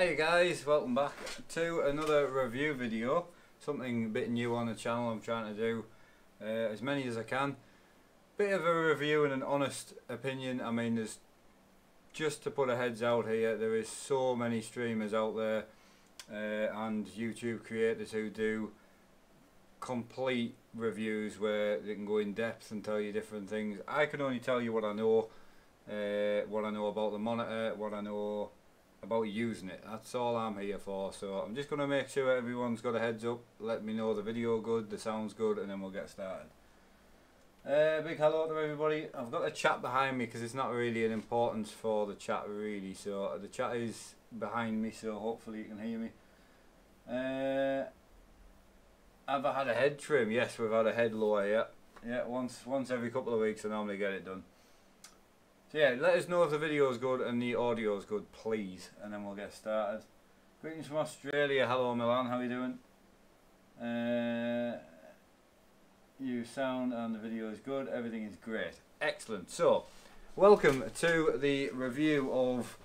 Hey guys, welcome back to another review video. Something a bit new on the channel. I'm trying to do as many as I can. Bit of a review and an honest opinion. I mean, there's, just to put a heads out here, there is so many streamers out there and YouTube creators who do complete reviews where they can go in depth and tell you different things. I can only tell you what I know about the monitor, what I know about using it. That's all I'm here for. So I'm just going to make sure everyone's got a heads up, let me know the video good, the sound's good, and then we'll get started. Big hello to everybody. I've got the chat behind me because it's not really an importance for the chat really, so the chat is behind me, so hopefully you can hear me. Have I had a head trim? Yes, we've had a head lower here. Yeah, once every couple of weeks I normally get it done. So yeah, let us know if the video is good and the audio is good, please, and then we'll get started. Greetings from Australia. Hello Milan, how are you doing? You sound and the video is good, everything is great. Excellent. So, welcome to the review of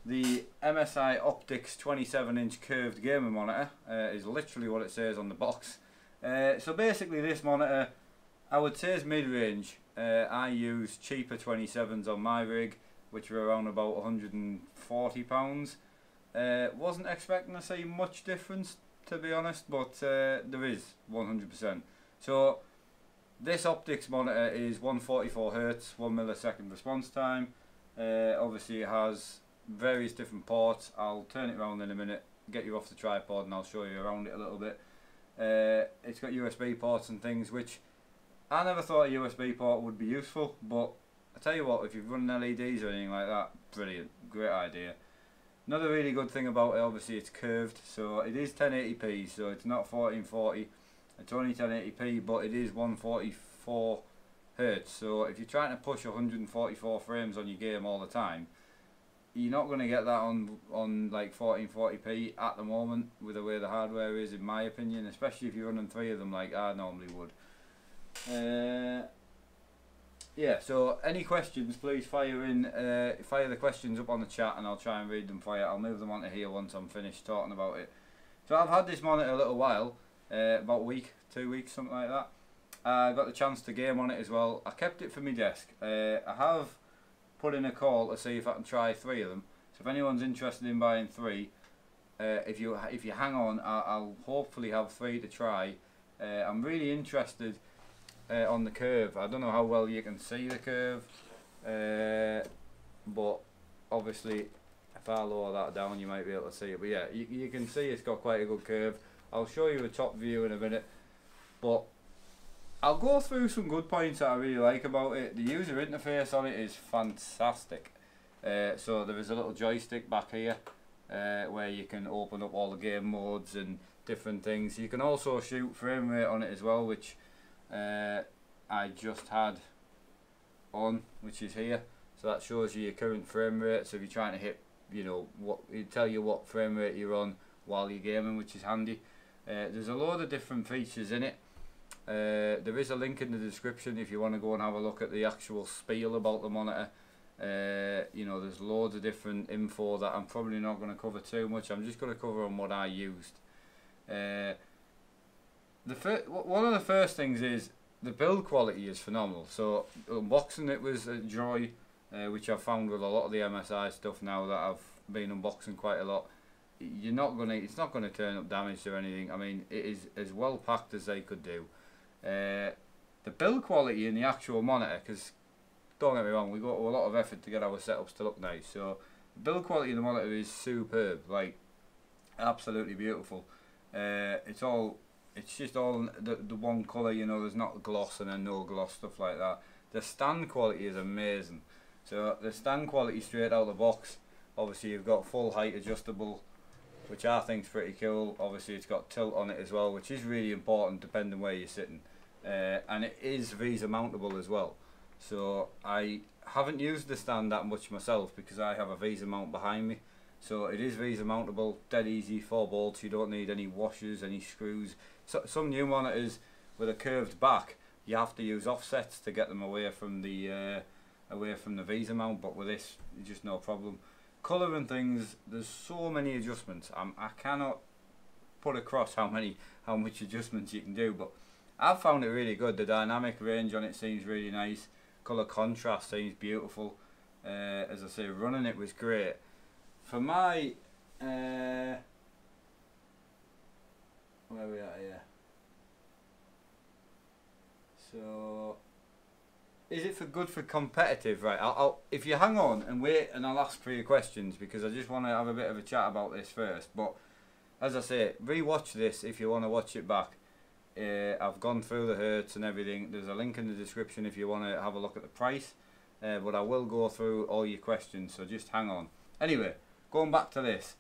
the MSI Optix 27-inch curved gamer monitor. Is literally what it says on the box. So basically this monitor, I would say is mid-range. I use cheaper 27s on my rig, which were around about £140. Wasn't expecting to see much difference, to be honest, but there is 100%. So this Optix monitor is 144Hz, 1 millisecond response time. Obviously it has various different ports. I'll turn it around in a minute, get you off the tripod, and I'll show you around it a little bit. It's got USB ports and things, which I never thought a USB port would be useful, but I tell you what, if you've run LEDs or anything like that, brilliant, great idea. Another really good thing about it, obviously it's curved, so it is 1080p, so it's not 1440, it's only 1080p, but it is 144Hz, so if you're trying to push 144 frames on your game all the time, you're not going to get that on like 1440p at the moment with the way the hardware is, in my opinion, especially if you're running 3 of them like I normally would. Yeah, so any questions, please fire the questions up on the chat and I'll try and read them for you. I'll move them onto here once I'm finished talking about it. So I've had this monitor a little while, about a week, 2 weeks, something like that. I got the chance to game on it as well. I kept it for my desk. I have put in a call to see if I can try 3 of them. So if anyone's interested in buying 3, if you hang on, I'll hopefully have 3 to try. I'm really interested on the curve. I don't know how well you can see the curve, but obviously if I lower that down you might be able to see it, but yeah, you can see it's got quite a good curve. I'll show you a top view in a minute, but I'll go through some good points that I really like about it. The user interface on it is fantastic. So there is a little joystick back here where you can open up all the game modes and different things. You can also shoot frame rate on it as well, which I just had on, which is here. So that shows you your current frame rate. So if you're trying to hit, you know, it'll tell you what frame rate you're on while you're gaming, which is handy. There's a load of different features in it. There is a link in the description if you want to go and have a look at the actual spiel about the monitor. You know, there's loads of different info that I'm probably not going to cover too much. I'm just going to cover on what I used. One of the first things is the build quality is phenomenal. So unboxing it was a joy, which I've found with a lot of the MSI stuff now that I've been unboxing quite a lot. It's not gonna turn up damaged or anything. I mean, it is as well packed as they could do. The build quality in the actual monitor, because don't get me wrong, we go to a lot of effort to get our setups to look nice. So the build quality in the monitor is superb, like absolutely beautiful. It's just all the one colour, you know, there's not gloss and then no gloss, stuff like that. The stand quality is amazing. So the stand quality straight out of the box, obviously you've got full height adjustable, which I think is pretty cool. Obviously it's got tilt on it as well, which is really important depending where you're sitting. And it is VESA mountable as well. So I haven't used the stand that much myself because I have a VESA mount behind me. So it is VESA mountable, dead easy, 4 bolts, you don't need any washers, any screws. So some new monitors with a curved back, you have to use offsets to get them away from the VESA mount, but with this, just no problem. colour and things, there's so many adjustments. I cannot put across how much adjustments you can do, but I've found it really good. The dynamic range on it seems really nice. Colour contrast seems beautiful. As I say, running it was great. For my where are we at here? So, is it good for competitive? Right, I'll if you hang on and wait, and I'll ask for your questions, because I just want to have a bit of a chat about this first. But as I say, re-watch this if you want to watch it back. I've gone through the hertz and everything. There's a link in the description if you want to have a look at the price. But I will go through all your questions, so just hang on. Anyway, going back to this.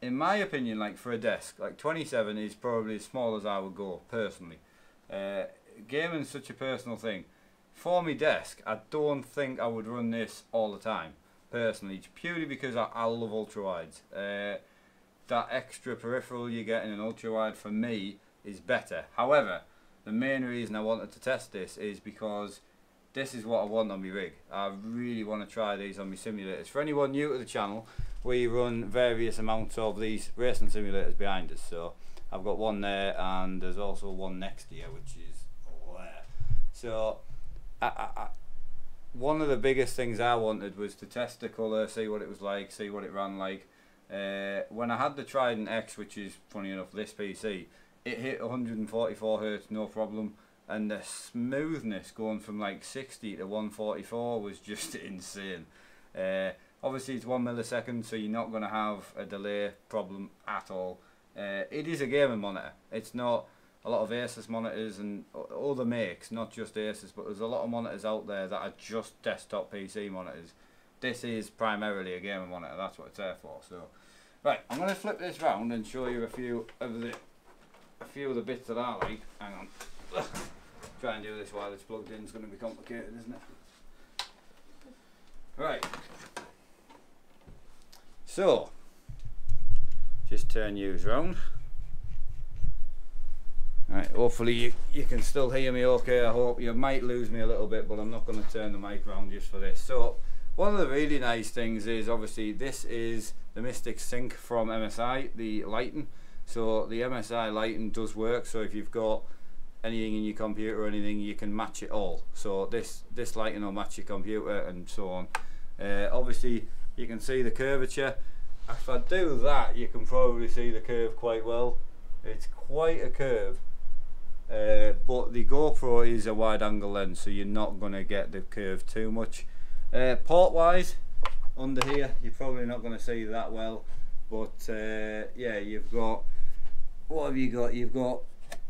In my opinion, like for a desk, like 27 is probably as small as I would go, personally. Gaming's such a personal thing. For me desk, I don't think I would run this all the time, personally, purely because I love ultrawides. That extra peripheral you get in an ultrawide, for me, is better. However, the main reason I wanted to test this is because this is what I want on my rig. I really want to try these on my simulators. For anyone new to the channel, we run various amounts of these racing simulators behind us. So I've got one there, and there's also one next here, which is there. So one of the biggest things I wanted was to test the colour, see what it was like, see what it ran like. When I had the Trident X, which is funny enough this PC, it hit 144 Hz no problem, and the smoothness going from like 60 to 144 was just insane. Obviously it's 1 millisecond, so you're not going to have a delay problem at all. It is a gaming monitor. It's not a lot of Asus monitors and other makes, not just Asus, but there's a lot of monitors out there that are just desktop PC monitors. This is primarily a gaming monitor, that's what it's there for. So, right, I'm going to flip this round and show you a few of the bits that I like. Hang on. Try and do this while it's plugged in, it's going to be complicated, isn't it? Right. So, just turn yours round. Right, hopefully you can still hear me okay. I hope. You might lose me a little bit, but I'm not going to turn the mic round just for this. So, one of the really nice things is, obviously, this is the Mystic Sync from MSI, the lighting. So the MSI lighting does work, so if you've got anything in your computer or anything, you can match it all. So this lighting will match your computer and so on. Obviously you can see the curvature. If I do that, you can probably see the curve quite well. It's quite a curve, but the GoPro is a wide angle lens, so you're not going to get the curve too much. Port wise, under here you're probably not going to see that well, but yeah, you've got, what have you got? You've got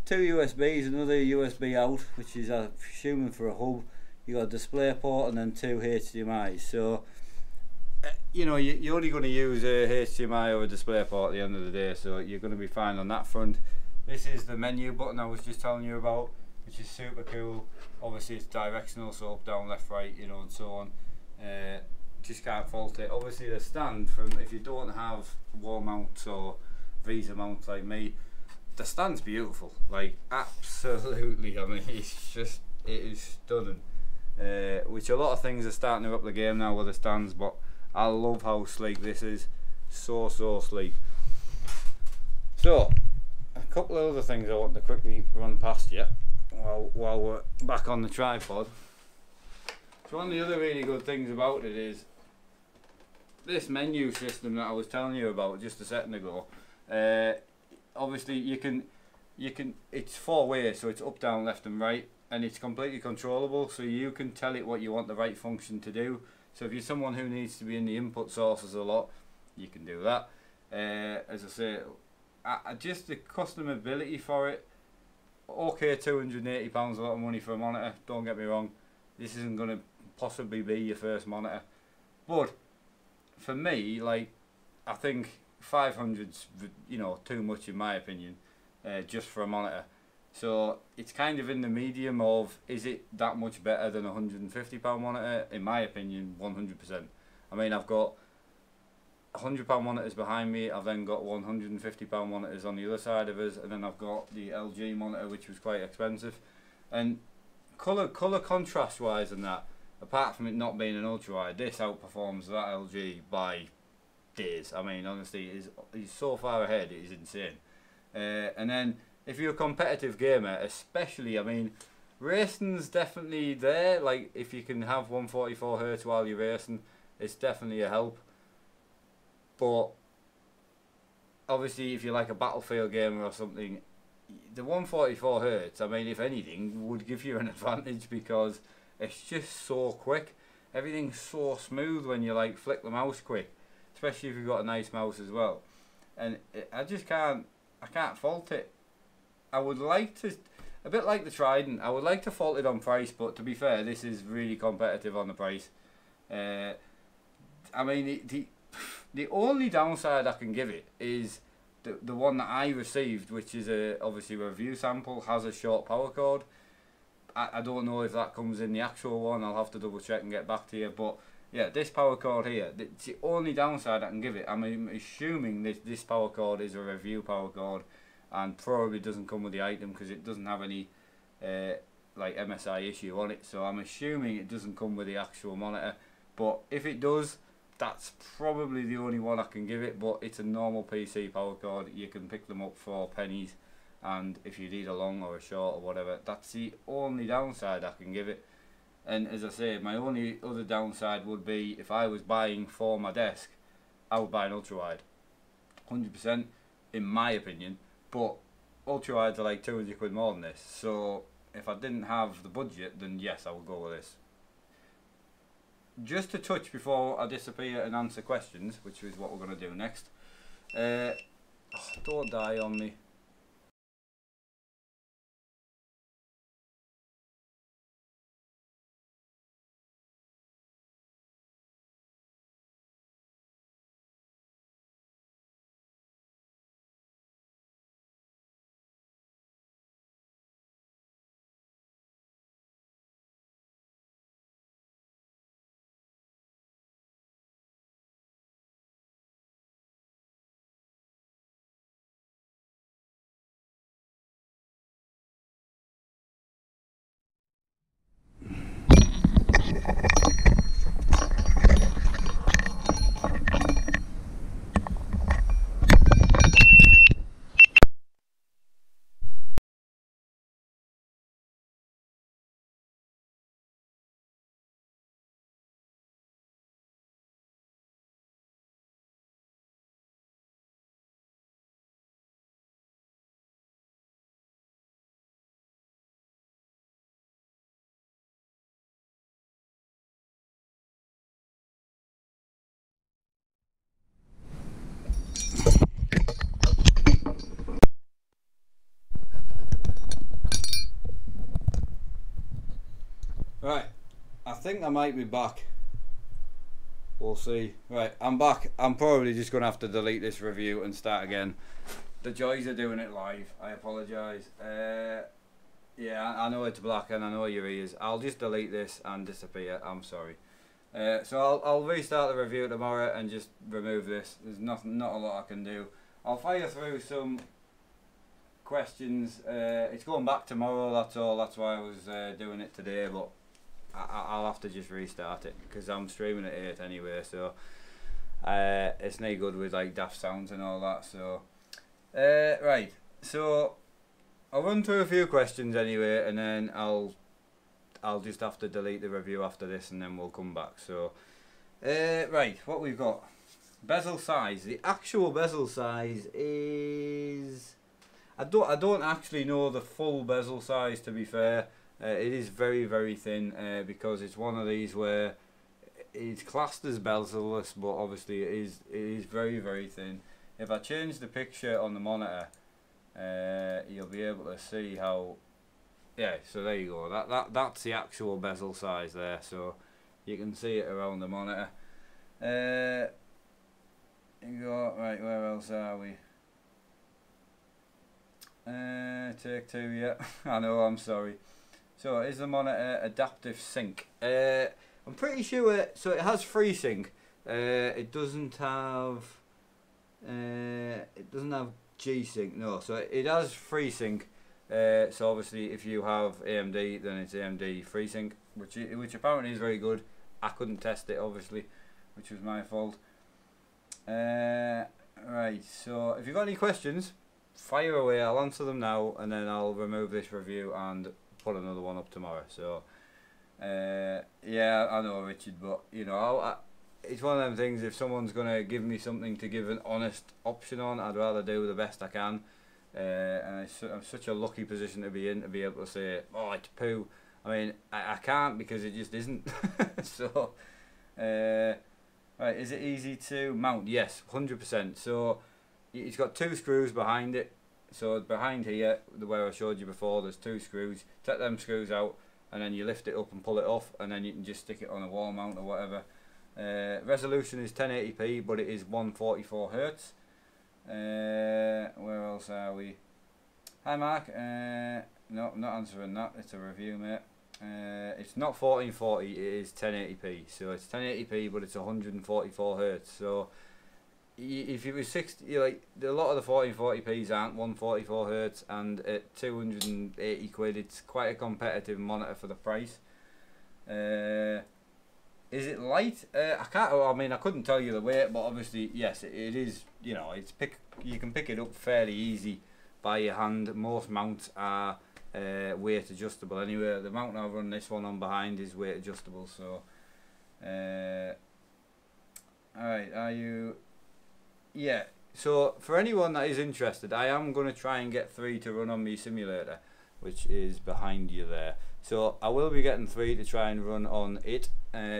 two USBs, another USB out, which is I'm assuming for a hub. You got a display port and then two HDMIs. So you know, you're only going to use a HDMI or a display port at the end of the day, so you're going to be fine on that front. This is the menu button I was just telling you about, which is super cool. Obviously it's directional, so up, down, left, right, you know, and so on. Just can't fault it. Obviously the stand, from if you don't have wall mounts or Visa mounts like me, the stand's beautiful, like absolutely. I mean, it's just, it is stunning. Which a lot of things are starting to up the game now with the stands, but I love how sleek this is. So sleek. So a couple of other things I want to quickly run past you while we're back on the tripod. So one of the other really good things about it is this menu system that I was telling you about just a second ago. Obviously you can it's four ways, so it's up, down, left and right, and it's completely controllable, so you can tell it what you want the right function to do. So if you're someone who needs to be in the input sources a lot, you can do that. As I say, just the customability for it, okay, £280 a lot of money for a monitor, don't get me wrong, this isn't going to possibly be your first monitor, but for me, like, I think 500's, you know, too much in my opinion, just for a monitor. So it's kind of in the medium of, is it that much better than a £150 monitor? In my opinion, 100%. I mean, I've got £100 monitors behind me, I've then got £150 monitors on the other side of us, and then I've got the LG monitor, which was quite expensive. And colour contrast wise and that, apart from it not being an ultrawide, this outperforms that LG by days. I mean, honestly, he's so far ahead, it is insane. And then if you're a competitive gamer, especially, I mean, racing's definitely there. Like, if you can have 144 Hz while you're racing, it's definitely a help. But obviously, if you're like a Battlefield gamer or something, the 144 Hz, I mean, if anything, would give you an advantage because it's just so quick. Everything's so smooth when you like flick the mouse quick, especially if you've got a nice mouse as well. And I can't fault it. I would like to, a bit like the Trident, I would like to fault it on price, but to be fair, this is really competitive on the price. I mean, the only downside I can give it is the one that I received, which is obviously a review sample, has a short power cord. I don't know if that comes in the actual one. I'll have to double check and get back to you. But yeah, this power cord here, it's the only downside I can give it. I'm assuming this power cord is a review power cord and probably doesn't come with the item because it doesn't have any like MSI issue on it. So I'm assuming it doesn't come with the actual monitor. But if it does, that's probably the only one I can give it. But it's a normal PC power cord. You can pick them up for pennies. And if you need a long or a short or whatever, that's the only downside I can give it. And as I say, my only other downside would be if I was buying for my desk, I would buy an ultra wide, 100% in my opinion. But ultra wides are like 200 quid more than this, so if I didn't have the budget, then yes, I would go with this. Just to touch before I disappear and answer questions, which is what we're going to do next. Don't die on me. Right, I think I might be back. We'll see. Right, I'm back. I'm probably just going to have to delete this review and start again. The joys of doing it live. I apologise. Yeah, I know it's black and I know your ears. I'll just delete this and disappear. I'm sorry. So I'll restart the review tomorrow and just remove this. There's not a lot I can do. I'll fire through some questions. It's going back tomorrow, that's all. That's why I was doing it today, but I'll have to just restart it because I'm streaming at 8 anyway, so it's no good with like daft sounds and all that. So right, so I'll run through a few questions anyway, and then I'll just have to delete the review after this, and then we'll come back. So right, what we've got, bezel size. The actual bezel size is, I don't actually know the full bezel size, to be fair. It is very, very thin because it's one of these where it's classed as bezel-less, but obviously it is very, very thin. If I change the picture on the monitor, you'll be able to see how. Yeah, so there you go. That's the actual bezel size there, so you can see it around the monitor. You go right. Where else are we? Take two. Yeah, I know. I'm sorry. So is the monitor adaptive sync? I'm pretty sure. So it has FreeSync. It doesn't have. It doesn't have G-Sync. No. So it has FreeSync. So obviously, if you have AMD, then it's AMD FreeSync, which apparently is very good. I couldn't test it, obviously, which was my fault. Right, so if you've got any questions, fire away. I'll answer them now, and then I'll remove this review and put another one up tomorrow. So yeah, I know, Richard, but you know, it's one of them things. If someone's gonna give me something to give an honest option on, I'd rather do the best I can. And I'm such a lucky position to be in, to be able to say, oh, it's poo. I mean, I can't, because it just isn't. So right, is it easy to mount? Yes, 100%. So it's got 2 screws behind it. So behind here, where I showed you before, there's 2 screws. Take them screws out, and then you lift it up and pull it off, and then you can just stick it on a wall mount or whatever. Resolution is 1080p, but it is 144 Hz. Where else are we? Hi Mark. No, I'm not answering that. It's a review, mate. It's not 1440, it is 1080p. So it's 1080p, but it's 144 Hz. So if it was 60, like a lot of the 1440p's aren't 144 Hz, and at 280 quid, it's quite a competitive monitor for the price. Is it light? I can't. I mean, I couldn't tell you the weight, but obviously, yes, it is. You know, you can pick it up fairly easy by your hand. Most mounts are weight adjustable anyway. The mount I've run this one on behind is weight adjustable. So, alright, are you? Yeah. So for anyone that is interested, I am going to try and get 3 to run on my simulator, which is behind you there. So I will be getting 3 to try and run on it,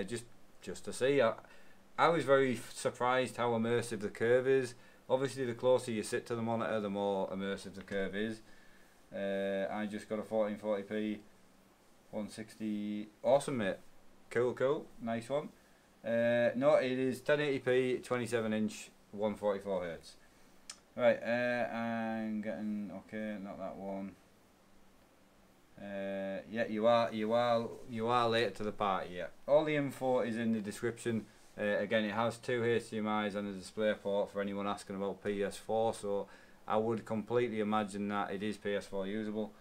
just to see. I was very surprised how immersive the curve is. Obviously, the closer you sit to the monitor, the more immersive the curve is. I just got a 1440p 160. Awesome, mate. Cool, nice one. No, it is 1080p 27-inch 144 Hz. Right, I'm getting, okay, not that one. Yeah, you are late to the party. Yeah, all the info is in the description. Again, it has 2 HDMI's and a display port for anyone asking about PS4. So I would completely imagine that it is PS4 usable.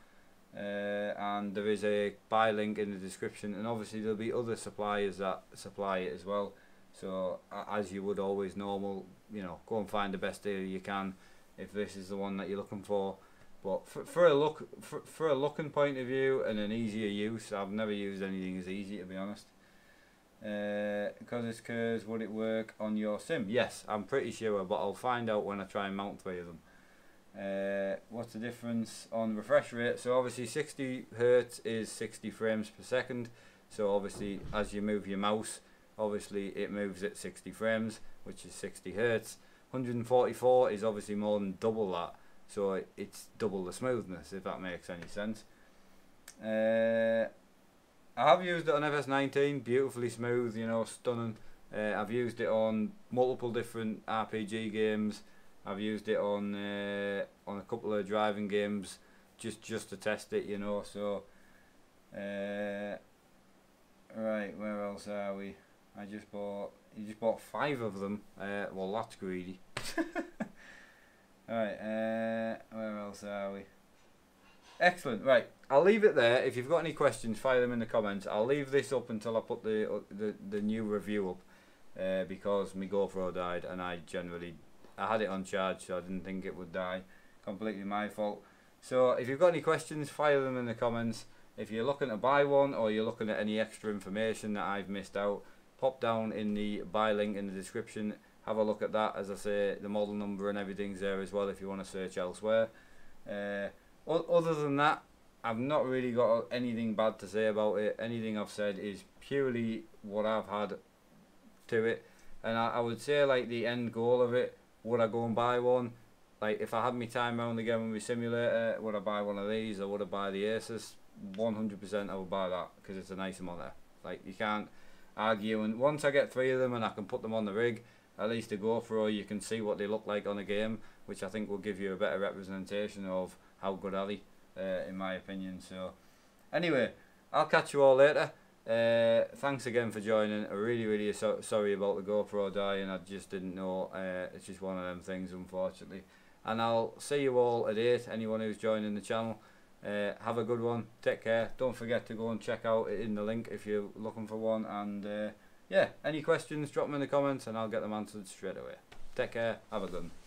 And there is a buy link in the description, and obviously there'll be other suppliers that supply it as well. So as you would always normal, you know, go and find the best deal you can if this is the one that you're looking for. But for a looking point of view and an easier use, I've never used anything as easy, to be honest. Because it's curves, would it work on your sim? Yes, I'm pretty sure, but I'll find out when I try and mount 3 of them. What's the difference on refresh rate? So obviously 60 Hz is 60 frames per second. So obviously as you move your mouse, obviously it moves at 60 frames, which is 60 Hz. 144 is obviously more than double that. So it's double the smoothness, if that makes any sense. I have used it on FS19, beautifully smooth, you know, stunning. I've used it on multiple different RPG games. I've used it on a couple of driving games, just to test it, you know. So, right, where else are we? You just bought 5 of them. Well, that's greedy. Alright, where else are we? Excellent, right, I'll leave it there. If you've got any questions, fire them in the comments. I'll leave this up until I put the new review up, because my GoPro died, and I had it on charge, so I didn't think it would die. Completely my fault. So if you've got any questions, fire them in the comments. If you're looking to buy one, or you're looking at any extra information that I've missed out, pop down in the buy link in the description. Have a look at that. As I say, the model number and everything's there as well if you want to search elsewhere. Other than that, I've not really got anything bad to say about it. Anything I've said is purely what I've had to it. And I would say, like, the end goal of it, would I go and buy one? Like, if I had my time round again with my simulator, would I buy one of these, or would I buy the Asus? 100% I would buy that, because it's a nice monitor. Like, you can't argue. And once I get 3 of them and I can put them on the rig, at least a GoPro, you can see what they look like on a game, which I think will give you a better representation of how good are they, in my opinion. So anyway, I'll catch you all later. Thanks again for joining. I really sorry about the GoPro dying. I just didn't know. It's just one of them things, unfortunately. And I'll see you all at 8, anyone who's joining the channel. Have a good one, take care. Don't forget to go and check out it in the link if you're looking for one. And yeah, any questions, drop them in the comments and I'll get them answered straight away. Take care. Have a good one.